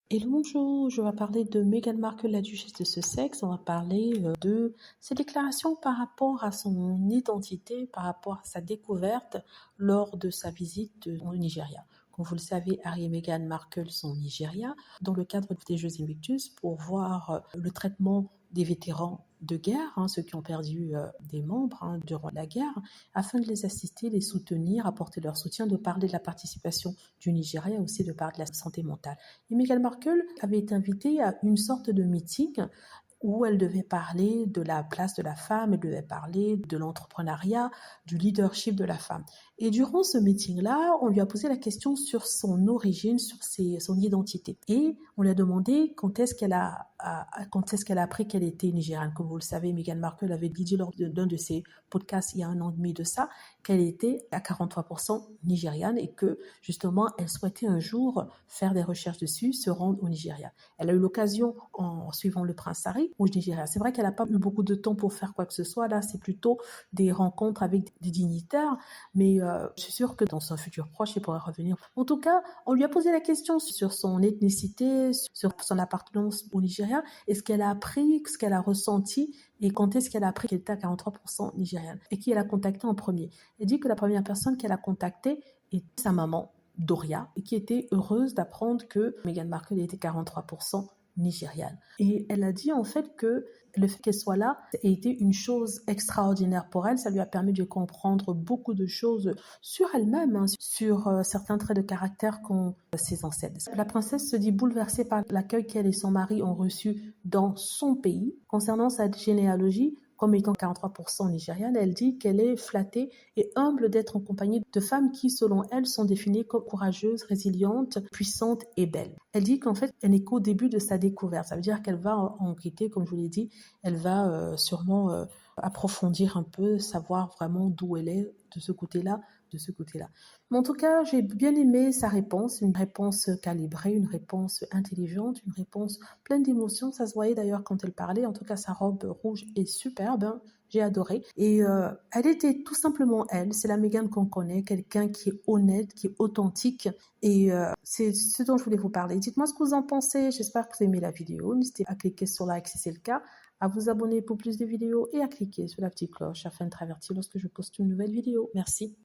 Hello, bonjour, je vais parler de Meghan Markle, la duchesse de Sussex. On va parler de ses déclarations par rapport à son identité, par rapport à sa découverte lors de sa visite au Nigeria. Comme vous le savez, Harry et Meghan Markle sont au Nigeria dans le cadre des Jeux Invictus pour voir le traitement des vétérans de guerre, ceux qui ont perdu des membres durant la guerre, afin de les assister, les soutenir, apporter leur soutien, de parler de la participation du Nigeria, aussi de parler de la santé mentale. Et Meghan Markle avait été invitée à une sorte de meeting où elle devait parler de la place de la femme, elle devait parler de l'entrepreneuriat, du leadership de la femme. Et durant ce meeting-là, on lui a posé la question sur son origine, sur son identité. Et on lui a demandé quand est-ce qu'elle a appris qu'elle était nigériane. Comme vous le savez, Meghan Markle avait dit lors d'un de ses podcasts il y a 1 an et demi de ça, qu'elle était à 43% nigériane et que justement, elle souhaitait un jour faire des recherches dessus, se rendre au Nigeria. Elle a eu l'occasion, en suivant le prince Harry, au Nigeria. C'est vrai qu'elle n'a pas eu beaucoup de temps pour faire quoi que ce soit. Là, c'est plutôt des rencontres avec des dignitaires, mais je suis sûre que dans son futur proche, il pourrait revenir. En tout cas, on lui a posé la question sur son ethnicité, sur son appartenance au Nigeria, et ce qu'elle a appris, ce qu'elle a ressenti, et quand est-ce qu'elle a appris qu'elle était à 43% nigériane, et qui elle a contacté en premier. Elle dit que la première personne qu'elle a contactée est sa maman, Doria, et qui était heureuse d'apprendre que Meghan Markle était 43% nigériane. Et elle a dit en fait que le fait qu'elle soit là a été une chose extraordinaire pour elle. Ça lui a permis de comprendre beaucoup de choses sur elle-même, sur certains traits de caractère qu'ont ses ancêtres. La princesse se dit bouleversée par l'accueil qu'elle et son mari ont reçu dans son pays. Concernant sa généalogie, comme étant 43% nigériane, elle dit qu'elle est flattée et humble d'être en compagnie de femmes qui, selon elle, sont définies comme courageuses, résilientes, puissantes et belles. Elle dit qu'en fait, elle n'est qu'au début de sa découverte. Ça veut dire qu'elle va enquêter, comme je vous l'ai dit, elle va sûrement approfondir un peu, savoir vraiment d'où elle est de ce côté-là, de ce côté-là. Mais en tout cas, j'ai bien aimé sa réponse, une réponse calibrée, une réponse intelligente, une réponse pleine d'émotions. Ça se voyait d'ailleurs quand elle parlait. En tout cas, sa robe rouge est superbe, j'ai adoré. Et elle était tout simplement elle. C'est la Meghan qu'on connaît, quelqu'un qui est honnête, qui est authentique. Et c'est ce dont je voulais vous parler. Dites-moi ce que vous en pensez. J'espère que vous aimez la vidéo. N'hésitez pas à cliquer sur like si c'est le cas, à vous abonner pour plus de vidéos et à cliquer sur la petite cloche afin de être averti lorsque je poste une nouvelle vidéo. Merci.